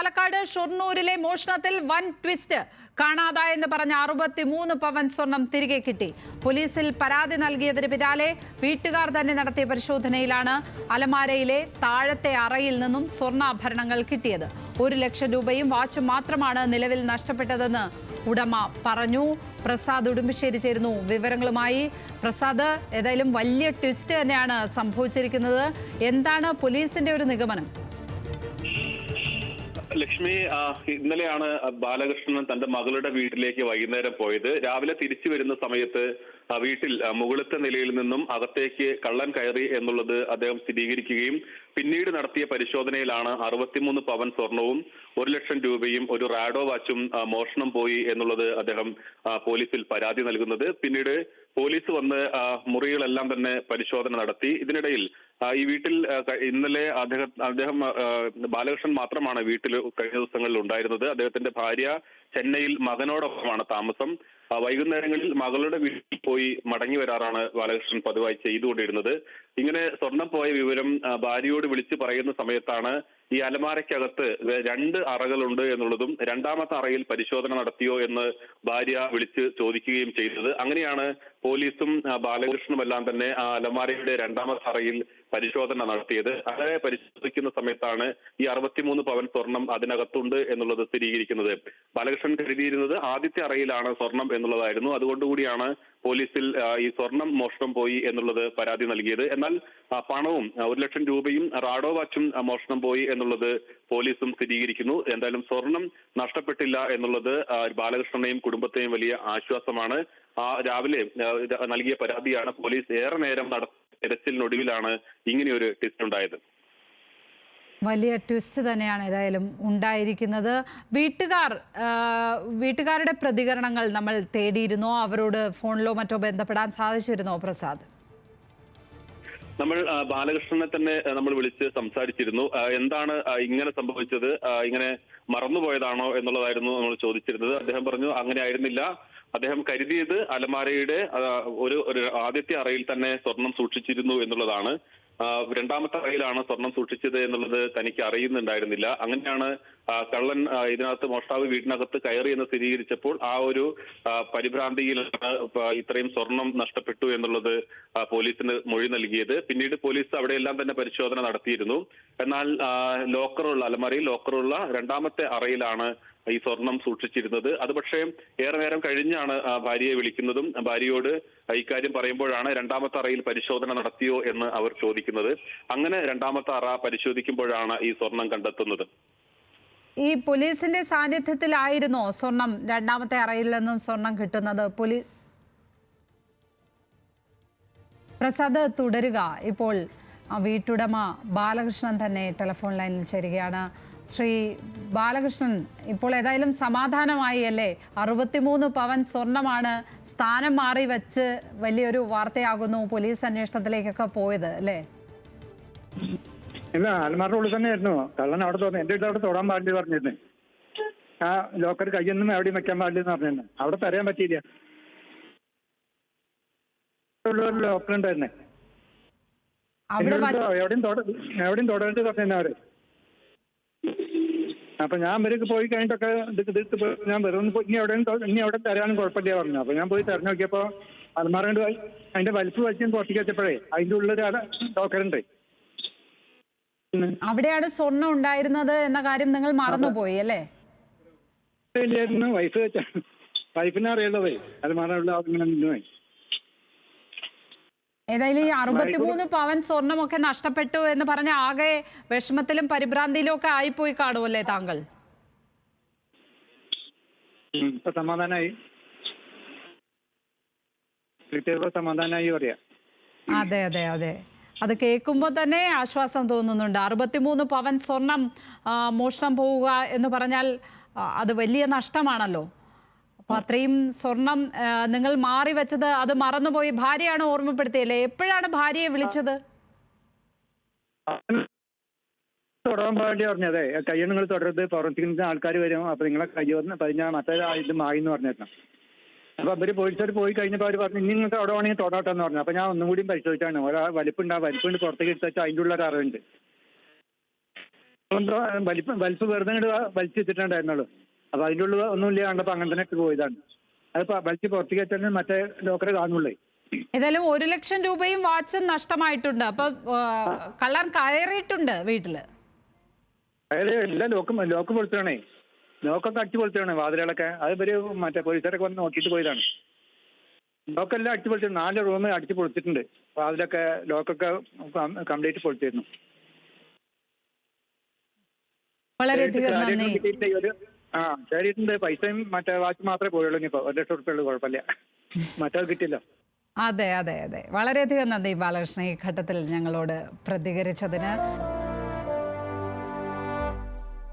പാലക്കാട് ഷൊർണൂരിലെ മോഷണത്തിൽ വൻ ട്വിസ്റ്റ്. കാണാതായെന്ന് പറഞ്ഞ 63 പവൻ സ്വർണം തിരികെ കിട്ടി. പോലീസിൽ പരാതി നൽകിയതിന് പിന്നാലെ വീട്ടുകാർ തന്നെ നടത്തിയ പരിശോധനയിലാണ് അലമാരയിലെ താഴത്തെ അറയിൽ നിന്നും സ്വർണ്ണാഭരണങ്ങൾ കിട്ടിയത്. 1 ലക്ഷം രൂപയും വാച്ചും മാത്രമാണ് നിലവിൽ നഷ്ടപ്പെട്ടതെന്ന് ഉടമ പറഞ്ഞു. പ്രസാദ് ഉടുമ്പശ്ശേരി ചേരുന്നു വിവരങ്ങളുമായി. പ്രസാദ്, ഏതായാലും വലിയ ട്വിസ്റ്റ് തന്നെയാണ് സംഭവിച്ചിരിക്കുന്നത്. എന്താണ് പോലീസിന്റെ ഒരു നിഗമനം? ലക്ഷ്മി, ഇന്നലെയാണ് ബാലകൃഷ്ണൻ തന്റെ മകളുടെ വീട്ടിലേക്ക് വൈകുന്നേരം പോയത്. രാവിലെ തിരിച്ചു വരുന്ന സമയത്ത് വീട്ടിൽ മുകളിലത്തെ നിലയിൽ നിന്നും അകത്തേക്ക് കള്ളൻ കയറി എന്നുള്ളത് അദ്ദേഹം സ്ഥിരീകരിക്കുകയും പിന്നീട് നടത്തിയ പരിശോധനയിലാണ് 63 പവൻ സ്വർണവും 1 ലക്ഷം രൂപയും ഒരു റാഡോ വാച്ചും മോഷണം പോയി എന്നുള്ളത് അദ്ദേഹം പോലീസിൽ പരാതി നൽകുന്നത്. പിന്നീട് പോലീസ് വന്ന് മുറികളെല്ലാം തന്നെ പരിശോധന നടത്തി. ഇതിനിടയിൽ ഈ വീട്ടിൽ ഇന്നലെ അദ്ദേഹം ബാലകൃഷ്ണൻ മാത്രമാണ് വീട്ടിൽ കഴിഞ്ഞ ദിവസങ്ങളിൽ ഉണ്ടായിരുന്നത്. അദ്ദേഹത്തിന്റെ ഭാര്യ ചെന്നൈയിൽ മകനോടൊപ്പമാണ് താമസം. വൈകുന്നേരങ്ങളിൽ മകളുടെ വീട്ടിൽ പോയി മടങ്ങി വരാറാണ് ബാലകൃഷ്ണൻ പതിവായി ചെയ്തുകൊണ്ടിരുന്നത്. ഇങ്ങനെ സ്വർണം പോയ വിവരം ഭാര്യയോട് വിളിച്ചു പറയുന്ന സമയത്താണ് ഈ അലമാരയ്ക്കകത്ത് 2 അറകളുണ്ട് എന്നുള്ളതും രണ്ടാമത്തെ അറയിൽ പരിശോധന നടത്തിയോ എന്ന് ഭാര്യ വിളിച്ച് ചോദിക്കുകയും ചെയ്തത്. അങ്ങനെയാണ് പോലീസും ബാലകൃഷ്ണനും എല്ലാം തന്നെ ആ അലമാരയുടെ രണ്ടാമത്തെ അറയിൽ പരിശോധന നടത്തിയത്. അങ്ങനെ പരിശോധിക്കുന്ന സമയത്താണ് ഈ 63 പവൻ സ്വർണം അതിനകത്തുണ്ട് എന്നുള്ളത് സ്ഥിരീകരിക്കുന്നത്. ബാലകൃഷ്ണൻ കരുതിയിരുന്നത് ആദ്യത്തെ അറയിലാണ് സ്വർണം എന്നുള്ളതായിരുന്നു. അതുകൊണ്ടുകൂടിയാണ് പോലീസിൽ ഈ സ്വർണം മോഷണം പോയി എന്നുള്ളത് പരാതി നൽകിയത്. എന്നാൽ പണവും 1 ലക്ഷം രൂപയും റാഡോ വാച്ചും മോഷണം പോയി എന്നുള്ളത് പോലീസും സ്ഥിരീകരിക്കുന്നു. എന്തായാലും സ്വർണം നഷ്ടപ്പെട്ടില്ല എന്നുള്ളത് ബാലകൃഷ്ണനെയും കുടുംബത്തെയും വലിയ ആശ്വാസമാണ്. രാവിലെ നൽകിയ പരാതിയാണ് പോലീസ് ഏറെ നേരം തെരച്ചിലിനൊടുവിലാണ് ഇങ്ങനെയൊരു ട്വിസ്റ്റ് ഉണ്ടായത്. വലിയ ട്വിസ്റ്റ് തന്നെയാണ് ഏതായാലും ഉണ്ടായിരിക്കുന്നത്. വീട്ടുകാരുടെ പ്രതികരണങ്ങൾ നമ്മൾ തേടിയിരുന്നോ? അവരോട് ഫോണിലോ മറ്റോ ബന്ധപ്പെടാൻ സാധിച്ചിരുന്നോ പ്രസാദ്? നമ്മൾ ബാലകൃഷ്ണനെ തന്നെ നമ്മൾ വിളിച്ച് സംസാരിച്ചിരുന്നു. എന്താണ് ഇങ്ങനെ സംഭവിച്ചത്, ഇങ്ങനെ മറന്നുപോയതാണോ എന്നുള്ളതായിരുന്നു നമ്മൾ ചോദിച്ചിരുന്നത്. അദ്ദേഹം പറഞ്ഞു അങ്ങനെ ആയിരുന്നില്ല. അദ്ദേഹം കരുതിയത് അലമാരയുടെ ഒരു ആദ്യത്തെ അറയിൽ തന്നെ സ്വർണം സൂക്ഷിച്ചിരുന്നു എന്നുള്ളതാണ്. രണ്ടാമത്തെ അറയിലാണ് സ്വർണം സൂക്ഷിച്ചത് എന്നുള്ളത് തനിക്ക് അറിയുന്നുണ്ടായിരുന്നില്ല. അങ്ങനെയാണ് കള്ളൻ ഇതിനകത്ത് മോഷ്ടാവ് വീട്ടിനകത്ത് കയറി എന്ന് സ്ഥിരീകരിച്ചപ്പോൾ ആ ഒരു പരിഭ്രാന്തിയിലാണ് ഇത്രയും സ്വർണം നഷ്ടപ്പെട്ടു എന്നുള്ളത് പോലീസിന് മൊഴി നൽകിയത്. പിന്നീട് പോലീസ് അവിടെയെല്ലാം തന്നെ പരിശോധന നടത്തിയിരുന്നു. എന്നാൽ അലമാരയിൽ ലോക്കറുള്ള രണ്ടാമത്തെ അറയിലാണ് ഈ സ്വർണം സൂക്ഷിച്ചിരുന്നത്. അത് പക്ഷേ ഏറെ നേരം കഴിഞ്ഞാണ് ഭാര്യയെ വിളിക്കുന്നതും ഭാര്യയോട് ഇക്കാര്യം പറയുമ്പോഴാണ് രണ്ടാമത്തെ അറയിൽ പരിശോധന നടത്തിയോ എന്ന് അവർ ചോദിക്കുന്നത്. അങ്ങനെ രണ്ടാമത്തെ അറ പരിശോധിക്കുമ്പോഴാണ് ഈ സ്വർണം കണ്ടെത്തുന്നത്. ഈ പോലീസിന്റെ സാന്നിധ്യത്തിലായിരുന്നോ സ്വർണം രണ്ടാമത്തെ അറയിൽ നിന്നും സ്വർണം കിട്ടുന്നത്? പ്രസാദ്, തുടരുക. ഇപ്പോൾ വീട്ടുടമ ബാലകൃഷ്ണൻ തന്നെ ടെലിഫോൺ ലൈനിൽ ചേരുകയാണ്. ശ്രീ ബാലകൃഷ്ണൻ, ഇപ്പോൾ ഏതായാലും സമാധാനമായി അല്ലേ? 63 പവൻ സ്വർണമാണ് സ്ഥാനം മാറി വെച്ച് വലിയൊരു വാർത്തയാകുന്നു പോലീസ് അന്വേഷണത്തിലേക്കൊക്കെ പോയത് അല്ലേ? ഇല്ല, അലമാരുടെ ഉള്ളിൽ തന്നെയായിരുന്നു. കള്ളൻ അവിടെ തോന്നി എന്റെ അവിടെ തൊടാൻ പാടില്ല പറഞ്ഞിരുന്നു. ആ ലോക്കർ കയ്യൊന്നും എവിടെയും വെക്കാൻ പാടില്ല എന്ന് പറഞ്ഞിരുന്നു. അവിടെ തരയാൻ പറ്റിയില്ല. ലോക്കർ ഉണ്ടായിരുന്നേ, എവിടെയും തൊടരുത് പറഞ്ഞിരുന്നു അവര്. അപ്പൊ ഞാൻ ഇവർക്ക് പോയി കഴിഞ്ഞിട്ടൊക്കെ ഞാൻ വെറും ഇനി എവിടെ തരാനും കുഴപ്പമില്ല പറഞ്ഞു. അപ്പൊ ഞാൻ പോയി തെരഞ്ഞു നോക്കിയപ്പോ അലമാര കൊണ്ട് അതിന്റെ വലിപ്പ് വലിച്ചും പുറത്തേക്ക് വെച്ചപ്പോഴേ അതിന്റെ ഉള്ളൊരു ലോക്കറുണ്ട്. അവിടെയാണ് സ്വർണ്ണം ഉണ്ടായിരുന്നത് എന്ന കാര്യം നിങ്ങൾ മറന്നുപോയി അല്ലേ? വൈഫിനെ അറിയുള്ളതേ അലമാരയുള്ള ഇങ്ങനെ നിന്നുപോയി. ഏതായാലും ഈ 63 പവൻ സ്വർണമൊക്കെ നഷ്ടപ്പെട്ടു എന്ന് പറഞ്ഞ ആകെ വിഷമത്തിലും പരിഭ്രാന്തിയിലും ഒക്കെ ആയിപ്പോയി കാണുമല്ലേ താങ്കൾ? സമാധാനായി പറയാ. അതെ അതെ അതെ, അത് കേൾക്കുമ്പോൾ തന്നെ ആശ്വാസം തോന്നുന്നുണ്ട്. 63 പവൻ സ്വർണം മോഷണം പോവുക എന്ന് പറഞ്ഞാൽ അത് വലിയ നഷ്ടമാണല്ലോ. അപ്പൊ അത്രയും സ്വർണം നിങ്ങൾ മാറി വെച്ചത് അത് മറന്നുപോയി. ഭാര്യയാണ് ഓർമ്മപ്പെടുത്തിയല്ലേ? എപ്പോഴാണ് ഭാര്യയെ വിളിച്ചത്? തൊടാൻ പാടി പറഞ്ഞതേ, കയ്യിൽ നിങ്ങൾ തുടരുത്, പുറത്തേക്ക് ആൾക്കാർ വരും, അപ്പൊ നിങ്ങളെ കയ്യൊന്ന് പതിഞ്ഞാൽ മറ്റേ ഇത് മായിന്ന് പറഞ്ഞിരുന്നു. അപ്പൊ അവര് പോലീസുകാർ പോയി കഴിഞ്ഞപ്പോ അവര് പറഞ്ഞു ഇനി നിങ്ങൾക്ക് അവിടെ വേണമെങ്കിൽ തൊടാട്ടെ എന്ന് പറഞ്ഞു. അപ്പൊ ഞാൻ ഒന്നും കൂടി പരിശോധിച്ചാണ്. വലിപ്പുണ്ട് പുറത്തേക്ക് എടുത്ത് വെച്ചാൽ അതിൻ്റെ ഉള്ള ഒരു അറിവുണ്ട്. വലിപ്പ് വെറുതെ ഇങ്ങോട്ട് വലിച്ചു വെച്ചിട്ടുണ്ടായിരുന്നുള്ളൂ. അപ്പൊ അതിൻ്റെ ഉള്ളിൽ ഒന്നുമില്ല കണ്ടപ്പോ അങ്ങനെ തന്നെ ഇട്ട് പോയതാണ്. അത് വലിച്ച് പുറത്തേക്ക് വെച്ചാൽ മറ്റേ ലോക്കറെ കാണുള്ളേ. ഏതായാലും 1 ലക്ഷം രൂപയും വാച്ചും നഷ്ടമായിട്ടുണ്ട്. അപ്പൊ കള്ളൻ കയറിയിട്ടുണ്ട് വീട്ടില്. അതായത് എല്ലാം ലോക്ക് പൊളിച്ചാണേ. ലോക്കൊക്കെ അടിച്ചു പൊളിച്ചാണ് വാതിലുകളൊക്കെ. അത് ഇവര് മറ്റേ പോലീസുകാരൊക്കെ വന്ന് നോക്കിയിട്ട് പോയതാണ്. ലോക്കെല്ലാം അടിച്ചു പൊളിച്ചു. 4 റൂം അടിച്ചു പൊളിച്ചിട്ടുണ്ട്. വാതിലൊക്കെ ലോക്കൊക്കെ കംപ്ലീറ്റ് പൊളിച്ചിരുന്നു. വളരെയധികം നന്ദി. ശരിയുണ്ട്. പൈസയും മറ്റേ വാച്ച് മാത്രമേ പോയുള്ളൂ. ഇനിയിപ്പോ 1 ലക്ഷം ഉറുപ്പിക കുഴപ്പമില്ല. മറ്റത് കിട്ടില്ല. അതെ. വളരെയധികം നന്ദി ബാലകൃഷ്ണൻ ഈ ഘട്ടത്തിൽ ഞങ്ങളോട് പ്രതികരിച്ചതിന്.